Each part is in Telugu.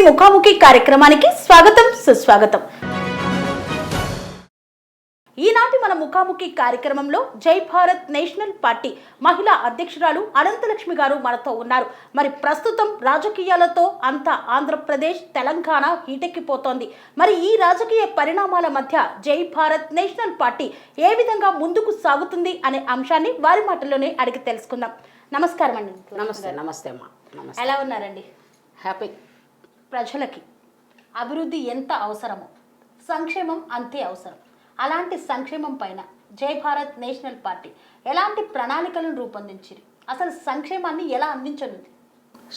ముఖాముఖి కార్యక్రమానికి స్వాగతం సుస్వాగతం. ఈనాటి మన ముఖాముఖి కార్యక్రమంలో జై భారత్ నేషనల్ పార్టీ మహిళా అధ్యక్షురాలు అనంతలక్ష్మి గారు మనతో ఉన్నారు. మరి ప్రస్తుతం రాజకీయాలతో అంతా ఆంధ్రప్రదేశ్ తెలంగాణ హీటెక్కిపోతోంది. మరి ఈ రాజకీయ పరిణామాల మధ్య జై భారత్ నేషనల్ పార్టీ ఏ విధంగా ముందుకు సాగుతుంది అనే అంశాన్ని వారి మాటల్లోనే అడిగి తెలుసుకుందాం. నమస్కారం అండి. నమస్తే. నమస్తే అమ్మా. నమస్తే. ఎలా ఉన్నారండి? హ్యాపీ. ప్రజలకి అభివృద్ధి ఎంత అవసరమో సంక్షేమం అంతే అవసరం. అలాంటి సంక్షేమం పైన జై భారత్ నేషనల్ పార్టీ ఎలాంటి ప్రణాళికలను రూపొందించింది? అసలు సంక్షేమాన్ని ఎలా అందించనుంది?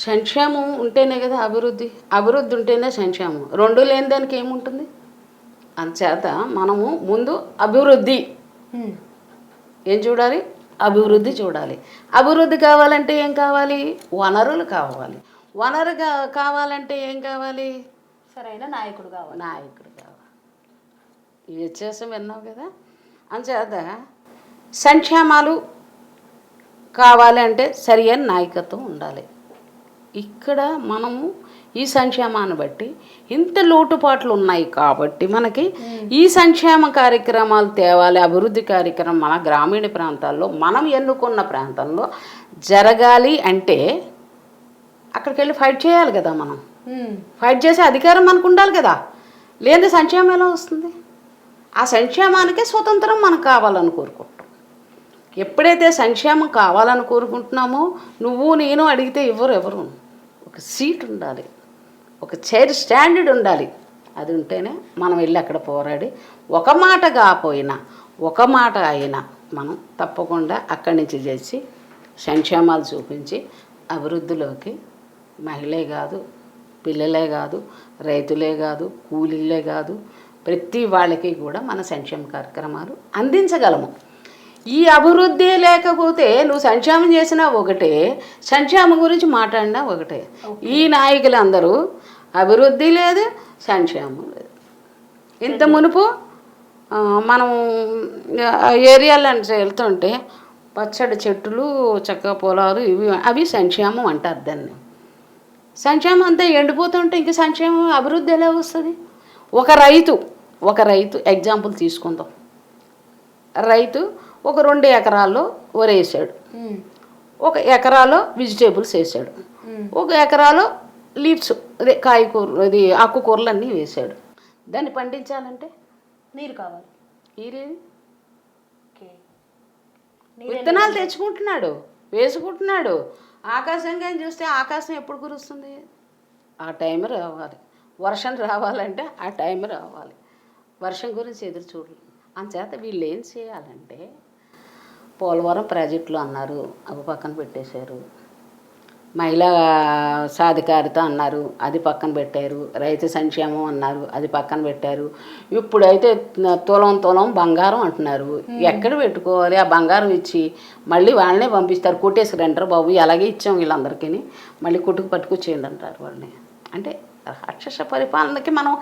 సంక్షేమం ఉంటేనే కదా అభివృద్ధి, అభివృద్ధి ఉంటేనే సంక్షేమం. రెండు లేని దానికి ఏముంటుంది? అందుచేత మనము ముందు అభివృద్ధి ఏం చూడాలి? అభివృద్ధి చూడాలి. అభివృద్ధి కావాలంటే ఏం కావాలి? వనరులు కావాలి. వనరు కావాలంటే ఏం కావాలి? సరైన నాయకుడు కావాలి. నాయకుడు కావాలి. ఈ వ్యత్యాసం విన్నావు కదా. అందుచేత సంక్షేమాలు కావాలి అంటే సరి అయిన నాయకత్వం ఉండాలి. ఇక్కడ మనము ఈ సంక్షేమాన్ని బట్టి ఇంత లోటుపాట్లు ఉన్నాయి కాబట్టి మనకి ఈ సంక్షేమ కార్యక్రమాలు తేవాలి. అభివృద్ధి కార్యక్రమం మన గ్రామీణ ప్రాంతాల్లో మనం ఎన్నుకున్న ప్రాంతంలో జరగాలి అంటే అక్కడికి వెళ్ళి ఫైట్ చేయాలి కదా. మనం ఫైట్ చేసే అధికారం మనకు ఉండాలి కదా. లేని సంక్షేమం ఎలా వస్తుంది? ఆ సంక్షేమానికే స్వతంత్రం మనకు కావాలని కోరుకుంటాం. ఎప్పుడైతే సంక్షేమం కావాలని కోరుకుంటున్నామో నువ్వు నేను అడిగితే ఎవరు ఒక సీట్ ఉండాలి, ఒక చైర్ స్టాండర్డ్ ఉండాలి. అది ఉంటేనే మనం వెళ్ళి అక్కడ పోరాడి ఒక మాట కాకపోయినా ఒక మాట అయినా మనం తప్పకుండా అక్కడి నుంచి చేసి సంక్షేమాలు చూపించి అభివృద్ధిలోకి మహిళే కాదు, పిల్లలే కాదు, రైతులే కాదు, కూలీలే కాదు, ప్రతి వాళ్ళకి కూడా మన సంక్షేమ కార్యక్రమాలు అందించగలము. ఈ అభివృద్ధి లేకపోతే నువ్వు సంక్షేమం చేసినా ఒకటే, సంక్షేమం గురించి మాట్లాడినా ఒకటే. ఈ నాయకులందరూ అభివృద్ధి లేదు, సంక్షేమం లేదు. ఇంత మునుపు మనం ఏరియాలో వెళ్తుంటే పచ్చడి చెట్లు, చక్కగా పొలాలు, అవి సంక్షేమం అంటారు దాన్ని. సంక్షేమం అంతా ఎండిపోతుంటే ఇంక సంక్షేమం అభివృద్ధి ఎలా వస్తుంది? ఒక రైతు ఎగ్జాంపుల్ తీసుకుందాం. రైతు ఒక 2 ఎకరాల్లో వరి వేసాడు, 1 ఎకరాలో వెజిటేబుల్స్ వేసాడు, 1 ఎకరాలో లీవ్స్ అదే కాయకూరలు అది ఆకుకూరలు అన్నీ వేసాడు. దాన్ని పండించాలంటే నీరు కావాలి. నీరేది? విత్తనాలు తెచ్చుకుంటున్నాడు, వేసుకుంటున్నాడు. ఆకాశంగా చూస్తే ఆకాశం ఎప్పుడు కురుస్తుంది? ఆ టైం రావాలి. వర్షం రావాలంటే ఆ టైం రావాలి. వర్షం గురించి ఎదురు చూడాలి. అందుచేత వీళ్ళు ఏం చేయాలంటే పోలవరం ప్రాజెక్టులు అన్నారు, అవి పక్కన పెట్టేశారు. మహిళా సాధికారిత అన్నారు, అది పక్కన పెట్టారు. రైతు సంక్షేమం అన్నారు, అది పక్కన పెట్టారు. ఇప్పుడైతే తులం బంగారం అంటున్నారు. ఎక్కడ పెట్టుకోవాలి? ఆ బంగారం ఇచ్చి మళ్ళీ వాళ్ళనే పంపిస్తారు. కొట్టేసారంటారు, బాబు అలాగే ఇచ్చాం వీళ్ళందరికీ, మళ్ళీ కొట్టుకు పట్టుకొచ్చేయండి అంటారు వాళ్ళని. అంటే రాక్షస పరిపాలనకి మనం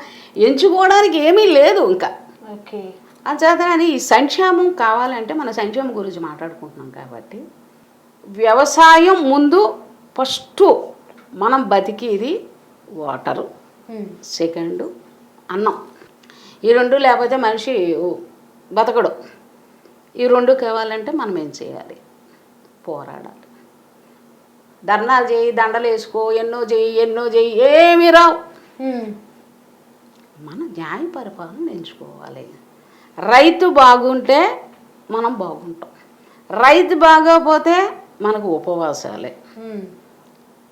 ఎంచుకోవడానికి ఏమీ లేదు ఇంకా. ఓకే. అంచేతనని ఈ సంక్షేమం కావాలంటే మన సంక్షేమం గురించి మాట్లాడుకుంటున్నాం కాబట్టి వ్యవసాయం ముందు ఫస్ట్ మనం బతికేది వాటరు, సెకండ్ అన్నం. ఈ 2 లేకపోతే మనిషి బతకడు. ఈ 2 కావాలంటే మనం ఏం చేయాలి? పోరాడాలి. ధర్నాలు చేయి, దండలు వేసుకో, ఎన్నో చేయి, ఏమీ రావు. మన న్యాయ పరిపాలన ఎంచుకోవాలి. రైతు బాగుంటే మనం బాగుంటాం. రైతు బాగోపోతే మనకు ఉపవాసాలే.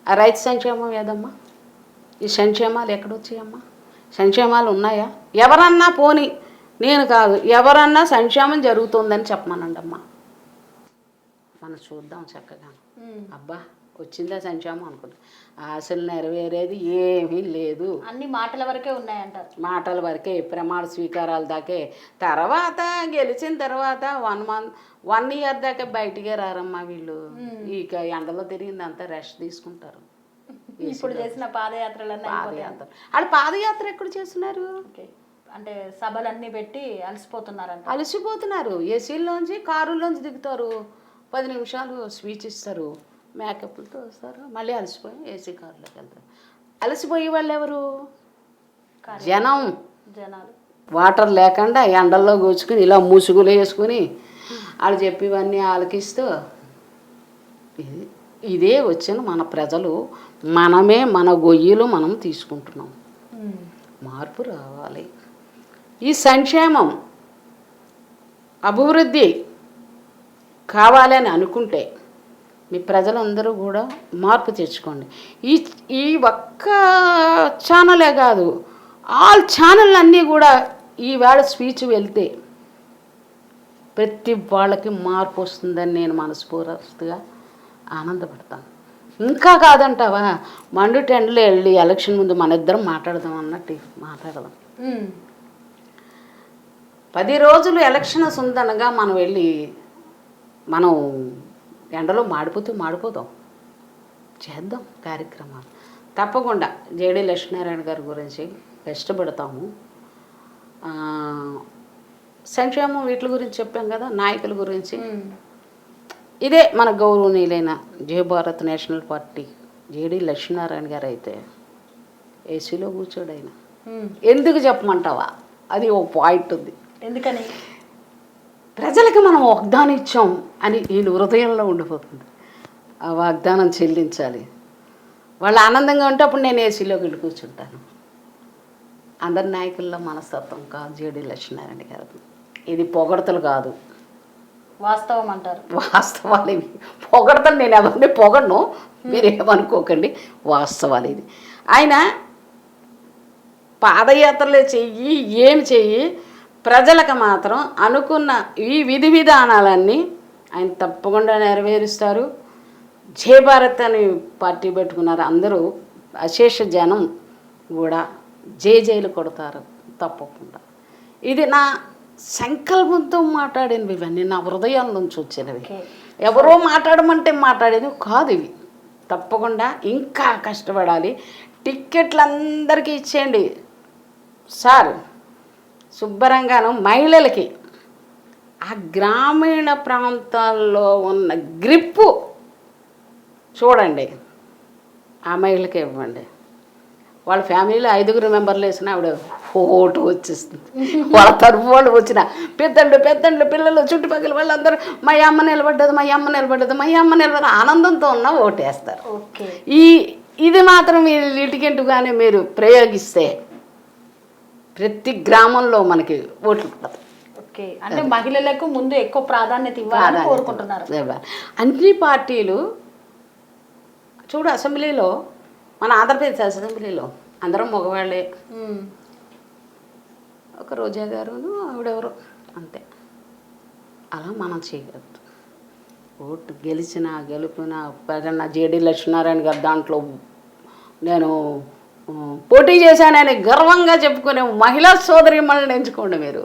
ఆ రైతు సంక్షేమం ఏదమ్మా? ఈ సంక్షేమాలు ఎక్కడొచ్చాయమ్మా? సంక్షేమాలు ఉన్నాయా? ఎవరన్నా పోని, నేను కాదు, ఎవరన్నా సంక్షేమం జరుగుతుందని చెప్పమనండి అమ్మా. మనం చూద్దాం చక్కగా. అబ్బా వచ్చిందా సంక్షేమం అనుకుంటా. ఆశలు నెరవేరేది ఏమీ లేదు. అన్ని మాటల వరకే ఉన్నాయంటారు. మాటల వరకే, ప్రమాణ స్వీకారాల దాకే. తర్వాత గెలిచిన తర్వాత 1 ఇయర్ దాకా బయటికే రారమ్మా వీళ్ళు. ఇక ఎండలో తిరిగిందంతా రెస్ట్ తీసుకుంటారు. ఇప్పుడు చేసిన పాదయాత్ర వాళ్ళు పాదయాత్ర ఎక్కడ చేస్తున్నారు? అంటే సభలన్నీ పెట్టి అలసిపోతున్నారు. ఏసీల్లోంచి కారుల్లోంచి దిగుతారు, 10 నిమిషాలు స్పీచ్ ఇస్తారు, మేకప్లతో వస్తారు, మళ్ళీ అలసిపోయి ఏసీ కారులోకి వెళ్తారు. అలసిపోయే వాళ్ళు ఎవరు? జనం. జనాలు వాటర్ లేకుండా ఎండల్లో కూర్చుకుని ఇలా ముసుగులు వేసుకుని వాళ్ళు చెప్పేవన్నీ ఆలకిస్తూ ఇదే వచ్చిన మన ప్రజలు మనమే మన గొయ్యిలు మనం తీసుకుంటున్నాం. మార్పు రావాలి. ఈ సంక్షేమం అభివృద్ధి కావాలని అనుకుంటే మీ ప్రజలందరూ కూడా మార్పు తెచ్చుకోండి. ఈ ఒక్క ఛానలే కాదు, ఆల్ ఛానల్ అన్నీ కూడా ఈవేళ స్పీచ్ వెళ్తే ప్రతి వాళ్ళకి మార్పు వస్తుందని నేను మనస్ఫూర్తిగా ఆనందపడతాను. ఇంకా కాదంటావా, మండు టెండ్లో వెళ్ళి ఎలక్షన్ ముందు మన ఇద్దరం మాట్లాడదాం అన్నట్టు మాట్లాడదాం. 10 రోజులు ఎలక్షన్స్ ఉందనగా మనం వెళ్ళి మనం ఎండలో మాడిపోదాం, చేద్దాం కార్యక్రమాలు. తప్పకుండా జేడీ లక్ష్మీనారాయణ గారి గురించి కష్టపడతాము. సంక్షేమం వీటి గురించి చెప్పాం కదా, నాయకుల గురించి. ఇదే మన గౌరవనీయులైన జై Bharat national party JD Lakshminarayana గారు అయితే ఏసీలో కూర్చోడు ఆయన. ఎందుకు చెప్పమంటావా? అది ఓ పాయింట్ ఉంది. ఎందుకని? ప్రజలకి మనం వాగ్దానం ఇచ్చాం అని వీళ్ళు హృదయంలో ఉండిపోతుంది. ఆ వాగ్దానం చెల్లించాలి. వాళ్ళు ఆనందంగా ఉంటే అప్పుడు నేను ఏసీలోకి వెళ్ళి కూర్చుంటాను. అందరి నాయకుల్లో మనస్తత్వం కాదు జేడీ లక్ష్మీనారాయణ గారు. ఇది పొగడతలు కాదు, వాస్తవం అంటారు. వాస్తవాలు ఇవి. పొగడతలు నేను ఎవరిని పొగడను, మీరేమనుకోకండి. వాస్తవాలు ఇది. ఆయన పాదయాత్రలే చెయ్యి ఏమి చెయ్యి, ప్రజలకు మాత్రం అనుకున్న ఈ విధి విధానాలన్నీ ఆయన తప్పకుండా నెరవేరుస్తారు. జై భారత్ అని పార్టీ పెట్టుకున్నారు అందరూ, అశేష జనం కూడా జైలు కొడతారు తప్పకుండా. ఇది నా సంకల్పంతో మాట్లాడినవి, ఇవన్నీ నా హృదయం నుంచి వచ్చినవి. ఎవరో మాట్లాడమంటే మాట్లాడేది కాదు ఇవి. తప్పకుండా ఇంకా కష్టపడాలి. టిక్కెట్లు అందరికీ ఇచ్చేయండి సార్. శుభ్రంగాను మహిళలకి ఆ గ్రామీణ ప్రాంతాల్లో ఉన్న గ్రిప్పు చూడండి, ఆ మహిళకి ఇవ్వండి. వాళ్ళ ఫ్యామిలీలో 5 మెంబర్లు వేసినా ఆవిడ ఓటు వచ్చేస్తుంది. వాళ్ళ తరఫు వాళ్ళు వచ్చిన పెద్దండ్లు పిల్లలు చుట్టుపక్కల వాళ్ళందరూ మా అమ్మ నిలబడ్డదు ఆనందంతో ఉన్న ఓటేస్తారు. ఇది మాత్రం మీరు లిటికెంట్గానే మీరు ప్రయోగిస్తే ప్రతి గ్రామంలో మనకి ఓట్లు పడతాయి. ఓకే, అంటే మహిళలకు ముందు ఎక్కువ ప్రాధాన్యత ఇవ్వాలని కోరుకుంటున్నారు. అన్ని పార్టీలు చూడు, అసెంబ్లీలో మన ఆంధ్రప్రదేశ్ అసెంబ్లీలో అందరం మగవాళ్ళే. ఒక రోజా గారును ఆవిడెవరు అంతే. అలా మనం చేయగలుగుతాం. ఓటు గెలిపిన జేడీ లక్ష్మీనారాయణ గారు దాంట్లో నేను పోటీ చేశానని గర్వంగా చెప్పుకునే మహిళా సోదరిమణులను ఎంచుకోండి. మీరు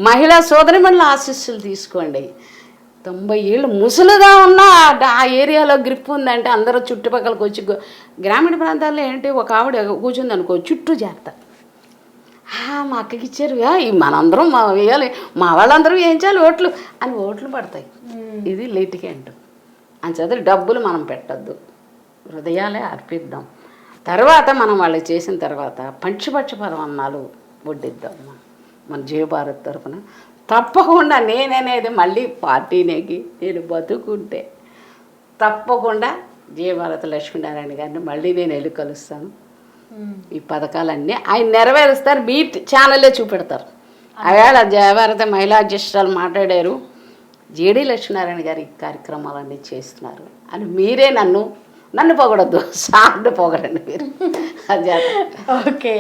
మహిళా సోదరిమణుల ఆశీస్సులు తీసుకోండి. 90 ఏళ్ళు ముసలుగా ఉన్న ఆ ఏరియాలో గ్రిప్ ఉందంటే అందరూ చుట్టుపక్కలకి వచ్చి, గ్రామీణ ప్రాంతాల్లో ఏంటి ఒక ఆవిడ కూర్చుంది అనుకో చుట్టూ చేస్తారు. మా అక్కకి ఇచ్చారు, మనందరం మా వేయాలి, మా వాళ్ళందరూ ఏం చేయాలి ఓట్లు అని ఓట్లు పడతాయి. ఇది లిటికెంట్. అంచేత డబ్బులు మనం పెట్టద్దు, హృదయాలే అర్పిద్దాం. తర్వాత మనం వాళ్ళకి చేసిన తర్వాత పంచపక్ష పరమాన్నాలు వడ్డిద్దాం మన జై భారత్ తరఫున. తప్పకుండా నేననేది మళ్ళీ పార్టీనేకి నేను బతుకుంటే తప్పకుండా జై భారత్ లక్ష్మీనారాయణ గారిని మళ్ళీ నేను వెళ్ళి కలుస్తాను. ఈ పథకాలన్నీ ఆయన నెరవేరుస్తారు. మీ ఛానల్లే చూపెడతారు. ఆవేళ జై భారత మహిళా అధ్యక్షురాలు మాట్లాడారు, జేడీ లక్ష్మీనారాయణ గారు ఈ కార్యక్రమాలన్నీ చేస్తున్నారు అని. మీరే నన్ను పొగడద్దు, సార్ని పొగడండి మీరు. ఓకే,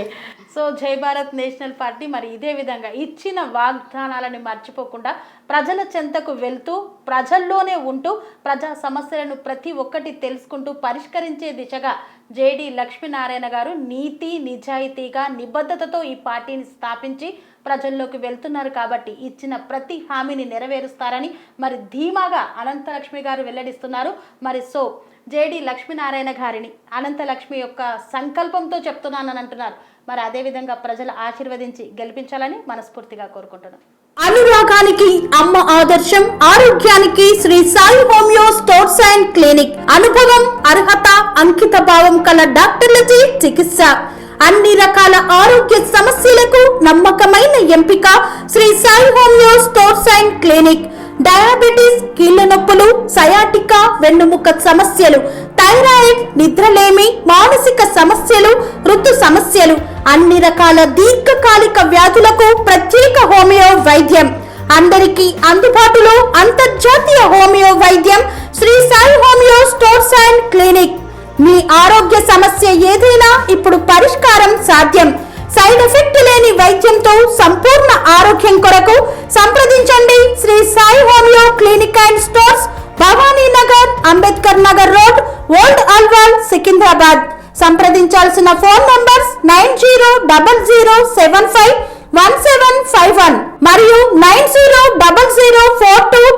సో జై భారత్ నేషనల్ పార్టీ మరి ఇదే విధంగా ఇచ్చిన వాగ్దానాలను మర్చిపోకుండా ప్రజల చెంతకు వెళ్తూ ప్రజల్లోనే ఉంటూ ప్రజా సమస్యలను ప్రతి ఒక్కటి తెలుసుకుంటూ పరిష్కరించే దిశగా జేడీ లక్ష్మీనారాయణ గారు నీతి నిజాయితీగా నిబద్ధతతో ఈ పార్టీని స్థాపించి ప్రజల్లోకి వెళ్తున్నారు. కాబట్టి ఇచ్చిన ప్రతి హామీని నెరవేరుస్తారని మరి ధీమాగా అనంతలక్ష్మి గారు వెల్లడిస్తున్నారు. మరి సో జేడీ లక్ష్మీనారాయణ గారిని అనంతలక్ష్మి యొక్క సంకల్పంతో చెప్తున్నానని అంటున్నారు. మరి అదేవిధంగా ప్రజలు ఆశీర్వదించి గెలిపించాలని మనస్ఫూర్తిగా కోరుకుంటున్నాను. అనురాగానికి అమ్మ ఆదర్శం, ఆరోగ్యానికి Sri Sai homeo stores and clinic. అనుభవం, అర్హత, అంకిత భావం కల డాక్టర్లచే చికిత్స. అన్ని రకాల ఆరోగ్య సమస్యలకు నమ్మకమైన ఎంపిక Sri Sai homeo stores and clinic. Diabetes, కీళ్ల నొప్పులు, సయాటికా, వెన్నుముక సమస్యలు, థైరాయిడ్, నిద్రలేమి, మానసిక సమస్యలు, ఋతు సమస్యలు, అన్ని రకాల దీర్ఘకాలిక వ్యాధులకు ప్రత్యేక హోమియో వైద్యం. అందరికీ అందుబాటులో అంతర్జాతీయ హోమియో వైద్యం Shri Sai homeo stores and clinic. మీ ఆరోగ్య సమస్య ఏదైనా ఇప్పుడు పరిష్కారం సాధ్యం. సైడ్ ఎఫెక్ట్ లేని వైద్యంతో సంపూర్ణ ఆరోగ్యం కొరకు సంప్రదించండి Shri Sai homeo clinic and stores, Bhavani Nagar, Ambedkar Nagar road, old Alwal, Secunderabad. సంప్రదించాల్సిన ఫోన్ నంబర్స్ 9000751751 మరియు 900042